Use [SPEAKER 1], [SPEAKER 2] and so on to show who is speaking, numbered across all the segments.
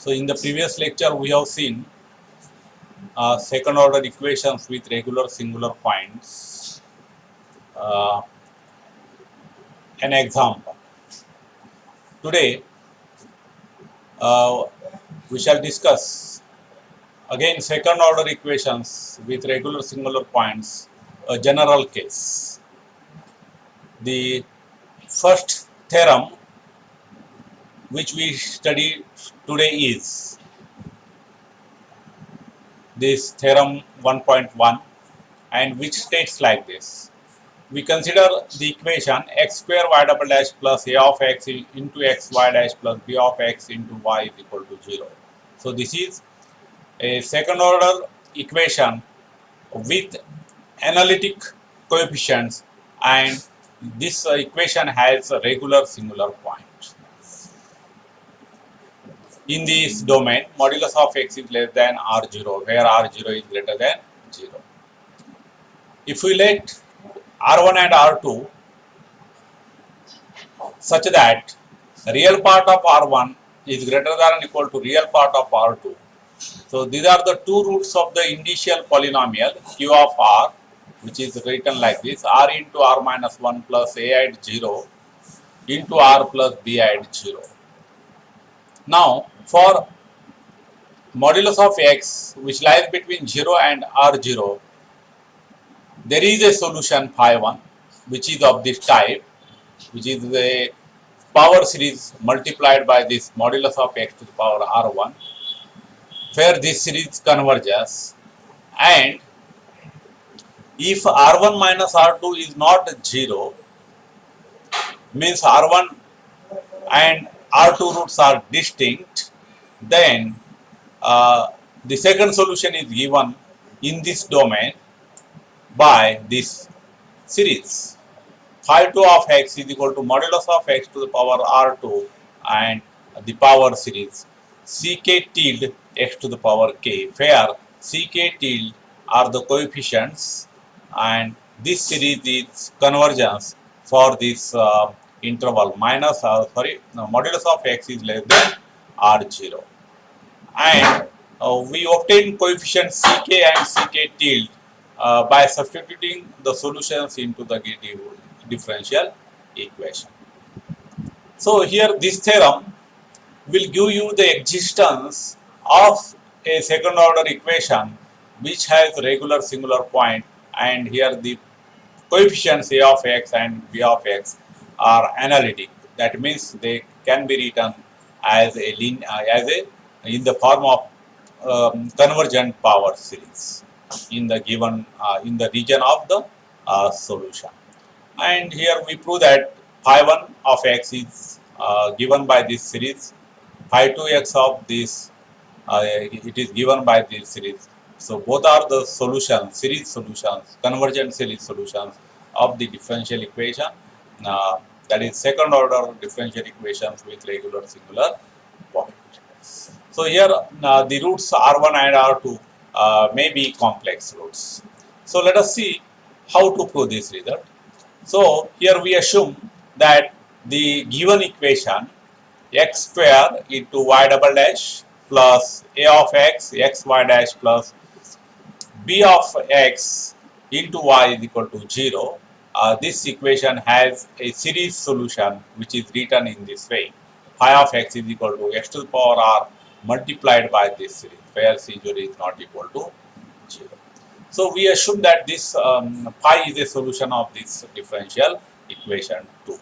[SPEAKER 1] So in the previous lecture we have seen second order equations with regular singular points. An example. Today we shall discuss again second order equations with regular singular points, a general case. The first theorem which we study today is this theorem 1.1, and which states like this. We consider the equation x square y double dash plus a of x into x y dash plus b of x into y is equal to 0. So this is a second order equation with analytic coefficients, and this equation has a regular singular point. In this domain, modulus of x is less than r0, where r0 is greater than 0. If we let r1 and r2 such that real part of r1 is greater than or equal to real part of r2. So these are the two roots of the initial polynomial q of r, which is written like this: r into r minus 1 plus a at 0 into r plus b at 0. Now for modulus of x which lies between 0 and r0, there is a solution phi 1 which is of this type, which is a power series multiplied by this modulus of x to the power r1, where this series converges, and if r1 minus r2 is not 0, means r1 and r2 roots are distinct, then the second solution is given in this domain by this series. Phi 2 of x is equal to modulus of x to the power r2 and the power series ck tilde x to the power k, where ck tilde are the coefficients, and this series is convergence for this interval modulus of x is less than r0, and we obtain coefficients ck and ck tilde by substituting the solutions into the differential equation. So here this theorem will give you the existence of a second order equation which has regular singular point, and here the coefficients a of x and b of x are analytic. That means they can be written as a in the form of convergent power series in the given in the region of the solution. And here we prove that phi 1 of x is given by this series, phi 2x of this it is given by this series. So both are the solutions, series solutions, convergent series solutions of the differential equation, that is second order differential equations with regular singular point. So here the roots r1 and r2 may be complex roots. So let us see how to prove this result. So here we assume that the given equation x square into y double dash plus a of x y dash plus b of x into y is equal to 0. This equation has a series solution which is written in this way: phi of x is equal to x to the power r multiplied by this series, where c0 is not equal to 0. So we assume that this phi is a solution of this differential equation 2.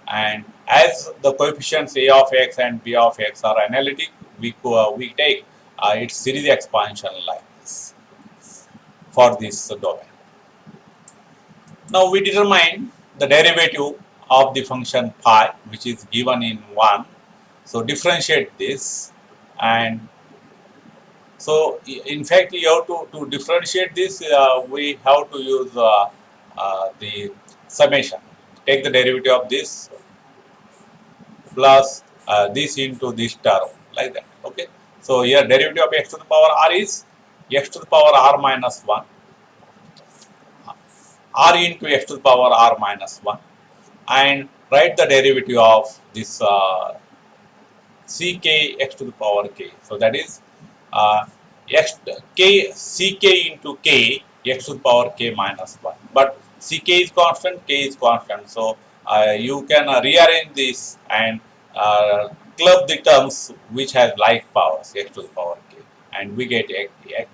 [SPEAKER 1] And as the coefficients a of x and b of x are analytic, we take its series expansion like this for this domain. Now we determine the derivative of the function phi, which is given in 1. So differentiate this, and so in fact you have to differentiate this, we have to use the summation. Take the derivative of this plus this into this term, like that. Okay. So here derivative of x to the power r is x to the power r minus 1, r into x to the power r minus 1, and write the derivative of this ck x to the power k. So that is x k ck into k x to the power k minus 1. But ck is constant, k is constant. So you can rearrange this and club the terms which has like powers x to the power k, and we get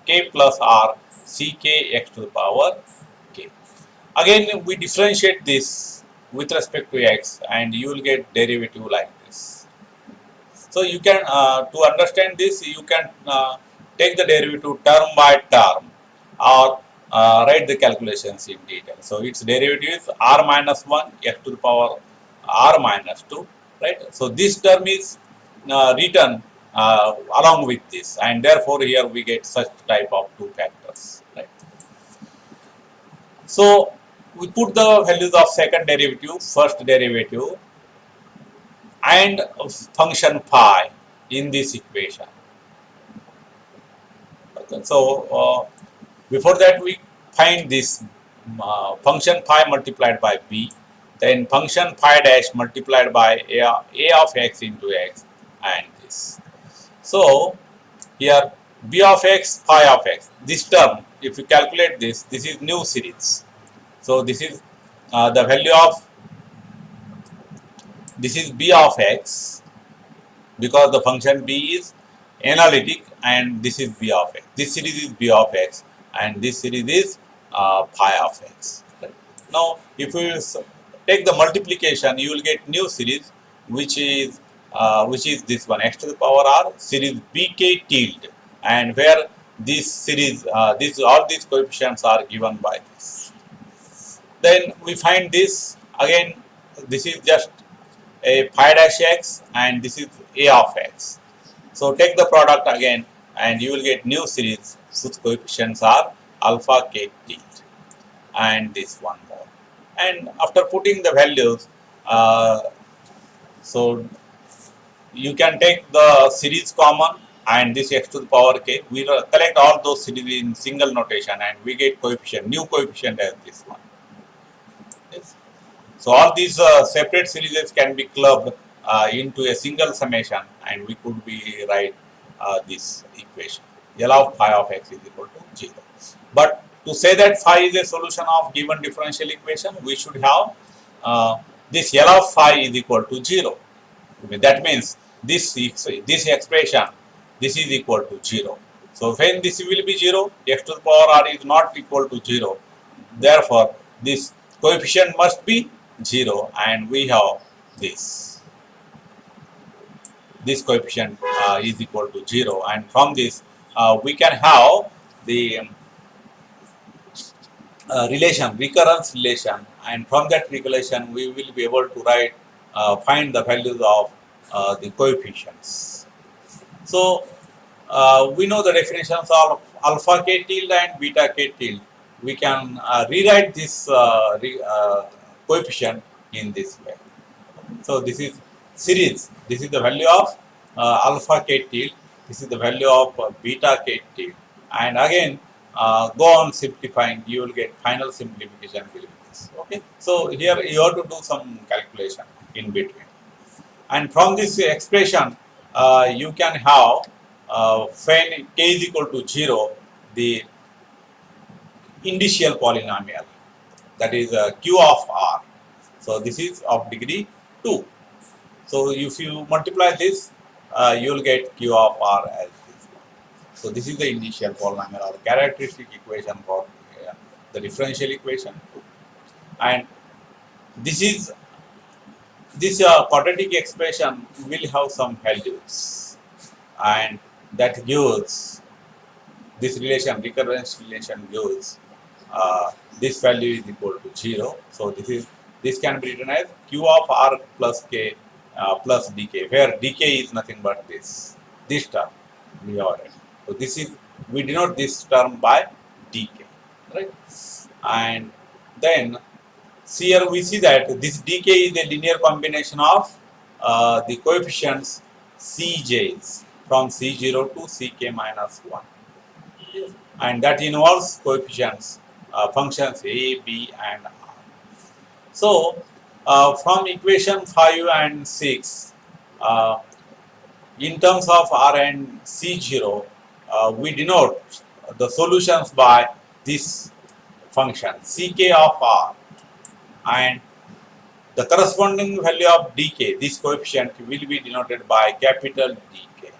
[SPEAKER 1] k plus r ck x to the power k. Again, we differentiate this with respect to x, and you will get derivative like this. So you can, to understand this, you can take the derivative term by term, or write the calculations in detail. So its derivative is r minus 1 x to the power r minus 2, right? So this term is written along with this, and therefore here we get such type of two factors, right? So we put the values of second derivative, first derivative, and function phi in this equation. Okay. So before that, we find this function phi multiplied by b, then function phi dash multiplied by a of x into x, and this. So here b of x, phi of x. This term, if you calculate this, this is new series. So this is the value of, this is b of x, because the function b is analytic, and this is b of x. This series is b of x, and this series is phi of x. Right. Now, if you take the multiplication, you will get new series, which is this one, x to the power r series bk tilde, and where this series, all these coefficients are given by this. Then we find this again. This is just a phi dash x, and this is a of x. So take the product again, and you will get new series whose coefficients are alpha k tilde, and this one more. And after putting the values, so you can take the series common, and this x to the power k. We collect all those series in single notation, and we get coefficient, new coefficient as this one. Yes. So all these separate series can be clubbed into a single summation, and we could be write this equation. L of phi of x is equal to 0. But to say that phi is a solution of given differential equation, we should have this L of phi is equal to 0. That means this expression, this is equal to 0. So when this will be 0, x to the power r is not equal to 0. Therefore, this coefficient must be 0, and we have this coefficient is equal to 0, and from this we can have the relation, recurrence relation, and from that relation we will be able to write, find the values of the coefficients. So we know the definitions of alpha k tilde and beta k tilde. We can rewrite this coefficient in this way. So this is series. This is the value of alpha k tilde. This is the value of beta k tilde. And again, go on simplifying. You will get final simplification will be this. Okay. So here you have to do some calculation in between. And from this expression, you can have when k is equal to 0, the indicial polynomial, that is q of r. So this is of degree 2. So if you multiply this, you will get q of r as this one. So this is the initial polynomial or characteristic equation for the differential equation. And this quadratic expression will have some values, and that gives this relation, recurrence relation gives this value is equal to 0. So this can be written as q of r plus k plus dk, where dk is nothing but this term we have already. So this is, we denote this term by dk, right? And then here we see that this dk is a linear combination of the coefficients cj's from c0 to ck minus 1, and that involves coefficients functions a, b, and r. So from equation 5 and 6, in terms of R and C0, we denote the solutions by this function Ck of R, and the corresponding value of dk, this coefficient will be denoted by capital Dk,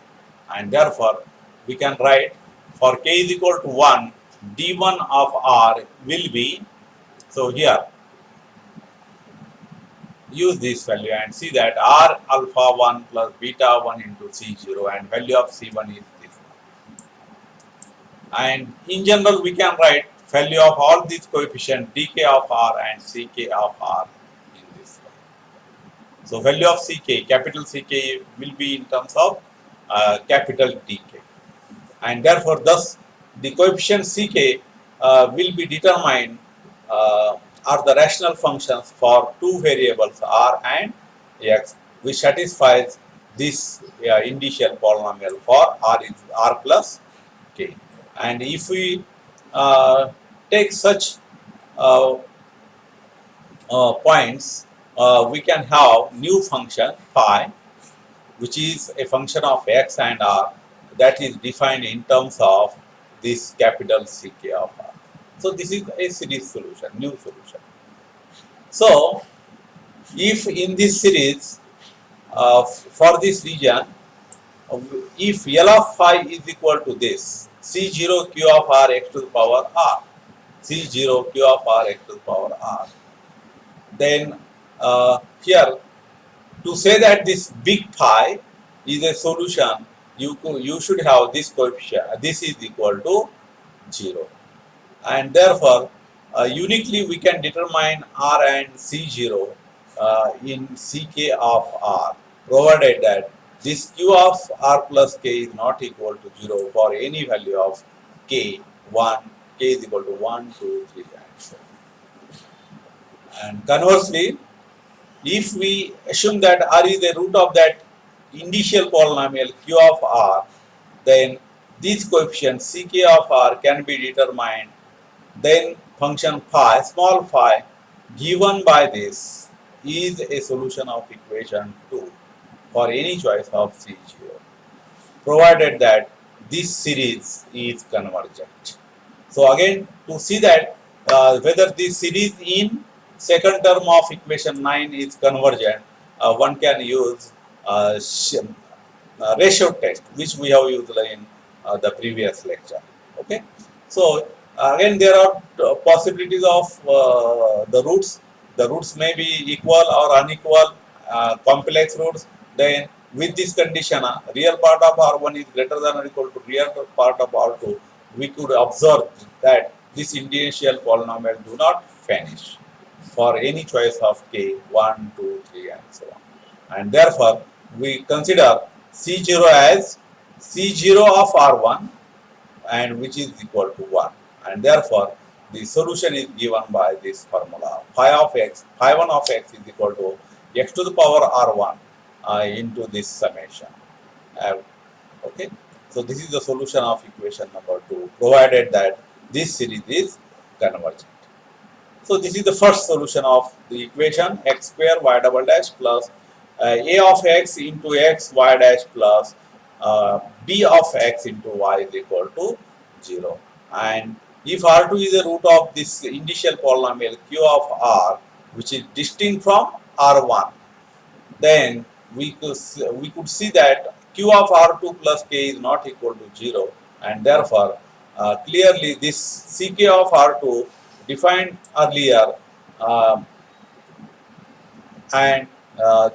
[SPEAKER 1] and therefore we can write for k is equal to 1, d1 of R will be, so here use this value and see that R alpha 1 plus beta 1 into C0, and value of C1 is this one. And in general we can write value of all these coefficients dk of R and ck of R in this way. So value of ck, capital Ck will be in terms of capital Dk, and therefore thus the coefficient Ck will be determined are the rational functions for two variables R and X, which satisfies this indicial polynomial for R is R plus K. And if we take such uh, points, we can have new function phi, which is a function of X and R, that is defined in terms of this capital Ck of R. So this is a series solution, new solution. So if in this series for this region, if L of phi is equal to this C0 Q of R x to the power R, C0 Q of R x to the power R, then here to say that this big phi is a solution, you should have this coefficient, this is equal to 0, and therefore uniquely we can determine R and C0 in Ck of R, provided that this Q of R plus K is not equal to 0 for any value of K, 1, K is equal to 1, 2, 3 and so on. And conversely, if we assume that R is the root of that initial polynomial Q of R, then these coefficients Ck of R can be determined, then function phi, small phi, given by this is a solution of equation 2 for any choice of C0, provided that this series is convergent. So again, to see that whether this series in second term of equation 9 is convergent, one can use ratio test, which we have used in the previous lecture. Okay, so again there are possibilities of the roots. The roots may be equal or unequal, complex roots. Then with this condition, real part of R1 is greater than or equal to real part of R2, we could observe that this initial polynomial do not vanish for any choice of k, 1, 2, 3 and so on. And therefore, we consider C0 as C0 of R1, and which is equal to 1. And therefore, the solution is given by this formula. Phi of x, phi 1 of x is equal to x to the power R1 into this summation. Okay. So this is the solution of equation number 2, provided that this series is convergent. So this is the first solution of the equation x square y double dash plus a of x into x y dash plus b of x into y is equal to 0. And if R2 is the root of this initial polynomial Q of R, which is distinct from R1, then we could see that Q of R2 plus K is not equal to 0, and therefore clearly this Ck of R2 defined earlier, and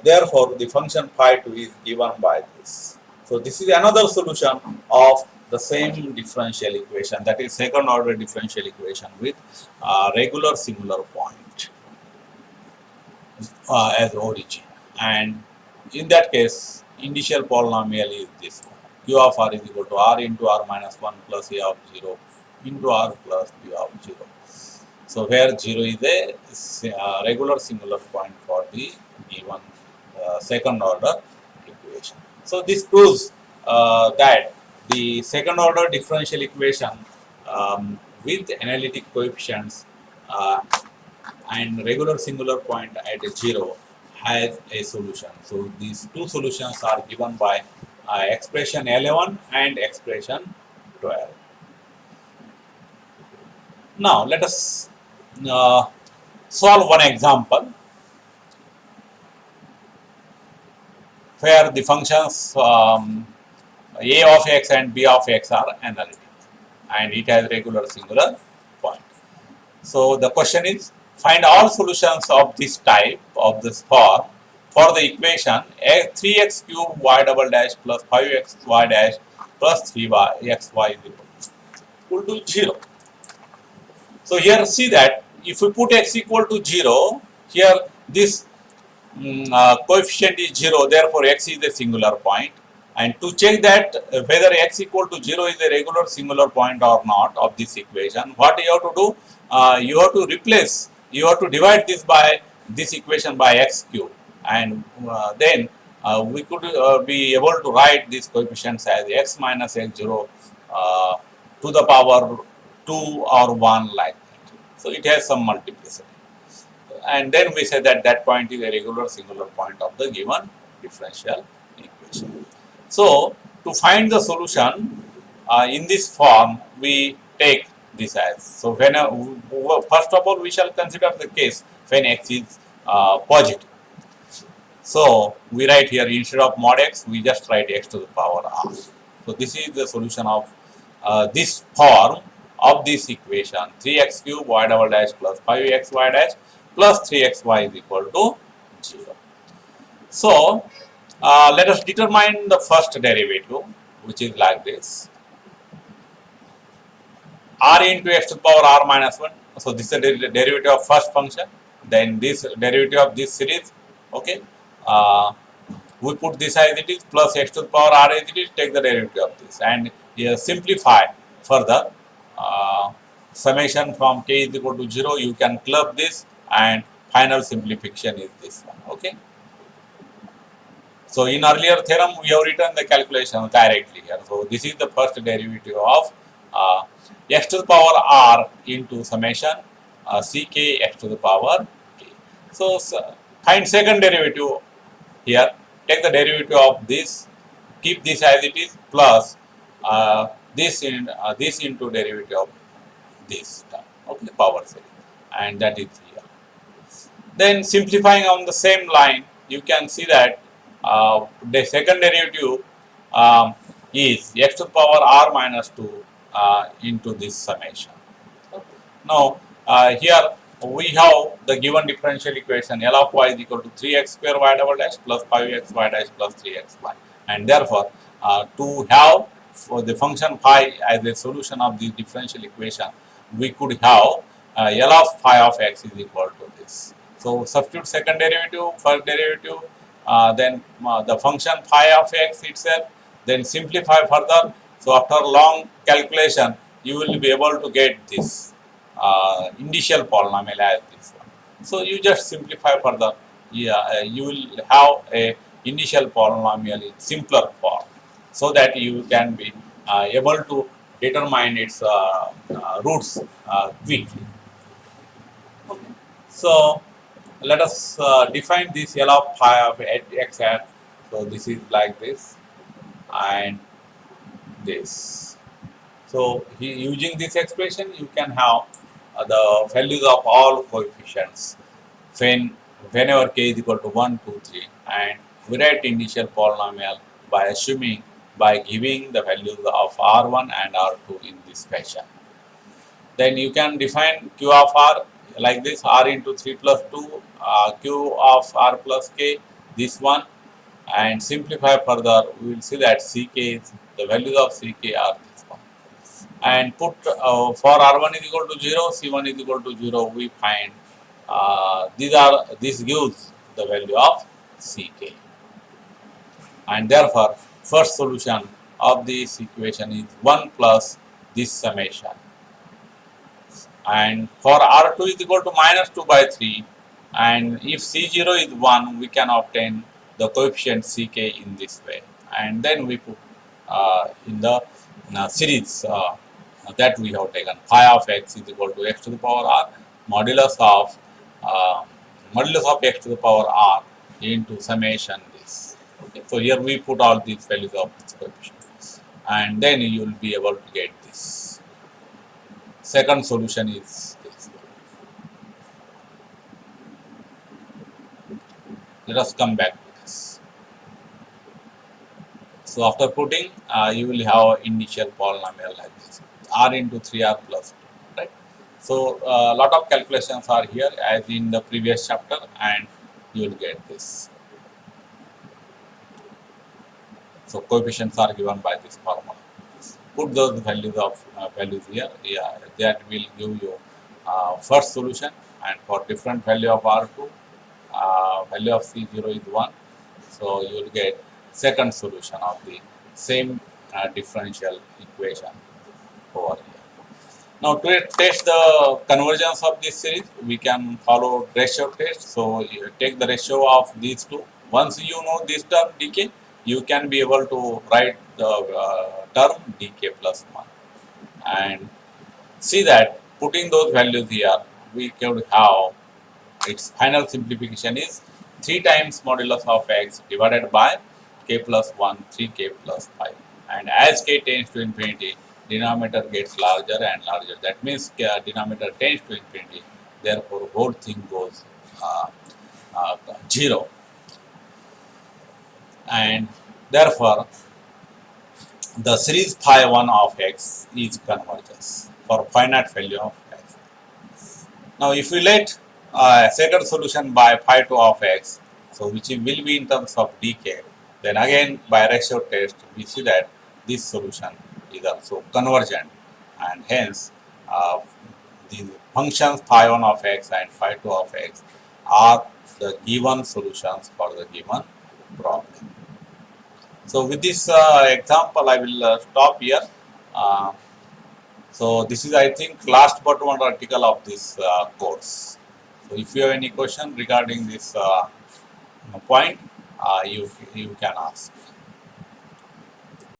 [SPEAKER 1] therefore the function phi 2 is given by this. So this is another solution of the same differential equation, that is second order differential equation with regular singular point as origin. And in that case, initial polynomial is this one. Q of R is equal to R into R minus 1 plus A of 0 into R plus B of 0. So where 0 is a regular singular point for the given second order equation. So this proves that the second order differential equation with analytic coefficients and regular singular point at 0 has a solution. So these two solutions are given by expression 11 and expression 12. Now let us solve one example where the functions a of x and b of x are analytic and it has regular singular point. So the question is, find all solutions of this type of this form for the equation 3x cube y double dash plus 5xy dash plus 3xy is equal to 0. So here see that if we put x equal to 0, here this coefficient is 0, therefore x is a singular point. And to check that whether x equal to 0 is a regular singular point or not of this equation, what you have to do? You have to replace, you have to divide this equation by x cube, and then we could be able to write these coefficients as x minus x0 to the power 2 or 1 like that. So it has some multiplicity. And then we say that that point is a regular singular point of the given differential equation. So to find the solution in this form, we take this as, so when first of all we shall consider the case when x is positive. So we write here, instead of mod x, we just write x to the power r. So this is the solution of this form of this equation, 3x cube y double dash plus 5xy dash plus 3xy is equal to 0. So let us determine the first derivative, which is like this, r into x to the power r minus 1. So this is the derivative of first function, then this derivative of this series. Okay, we put this as it is plus x to the power r as it is, take the derivative of this, and simplify further. Summation from k is equal to 0, you can club this, and final simplification is this one. Okay. So in earlier theorem we have written the calculation directly here. So this is the first derivative of x to the power r into summation ck x to the power k. So find second derivative here. Take the derivative of this, keep this as it is, plus this into derivative of this term. Okay, power series, and that is here. Then simplifying on the same line, you can see that the second derivative is x to the power r minus 2 into this summation. Now here we have the given differential equation L of y is equal to 3x square y double dash plus 5xy dash plus 3xy, and therefore to have for the function phi as a solution of the differential equation, we could have L of phi of x is equal to this. So substitute second derivative, first derivative, then the function phi of x itself, then simplify further. So after long calculation, you will be able to get this initial polynomial as this one. So you just simplify further. Yeah, you will have a initial polynomial in simpler form, so that you can be able to determine its roots quickly. Okay. So let us define this L of phi of x at. So this is like this and this. So using this expression, you can have the values of all coefficients whenever k is equal to 1, 2, 3, and we write initial polynomial by giving the values of r1 and r2 in this fashion. Then you can define q of r like this, r into 3 plus 2, q of r plus k, this one, and simplify further. We will see that ck is, the values of ck are this one, and put for r1 is equal to 0, c1 is equal to 0, we find this gives the value of ck, and therefore first solution of this equation is 1 plus this summation, and for r2 is equal to minus 2 by 3, and if c0 is 1, we can obtain the coefficient ck in this way, and then we put in the series that we have taken, phi of x is equal to x to the power r modulus of x to the power r into summation this. Okay. So here we put all these values of coefficient, and then you will be able to get this. Second solution is this. Let us come back to this. So after putting, you will have initial polynomial like this, r into 3r plus 2, right? So a lot of calculations are here as in the previous chapter, and you will get this. So coefficients are given by this formula. Put those values of values here. Yeah, that will give you first solution, and for different value of R2, value of C0 is 1. So you will get second solution of the same differential equation over here. Now to test the convergence of this series, we can follow ratio test. So you take the ratio of these two. Once you know this term dk, you can be able to write the term dk plus 1. And see that putting those values here, we could have its final simplification is 3 times modulus of x divided by k plus 1, 3k plus 5. And as k tends to infinity, denominator gets larger and larger. That means denominator tends to infinity. Therefore, whole thing goes 0. And therefore, the series phi 1 of x is converges for finite value of x. Now, if we let second solution by phi 2 of x, so which will be in terms of dk, then again by ratio test, we see that this solution is also convergent, and hence the functions phi 1 of x and phi 2 of x are the given solutions for the given problem. So with this example, I will stop here. So this is, I think, last but one article of this course. So if you have any question regarding this point, you can ask.